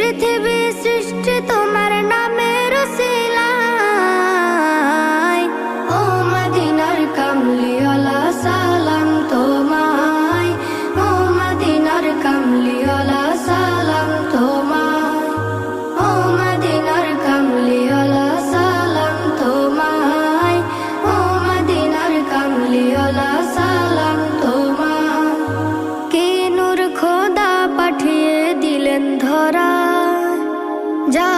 পৃথিবী সৃষ্টি তোমার নামের উসিলায়। ও মদিনার কামলিওয়ালা সালাম তোমায়, ও মদিনার কামলিওয়ালা সালাম তোমায়, ও মদিনার কামলিওয়ালা সালাম তোমায়, ও মদিনার কামলিওয়ালা সালাম তোমায়। কে নূর খোদা পাঠিয়ে দিলেন ধরা, যা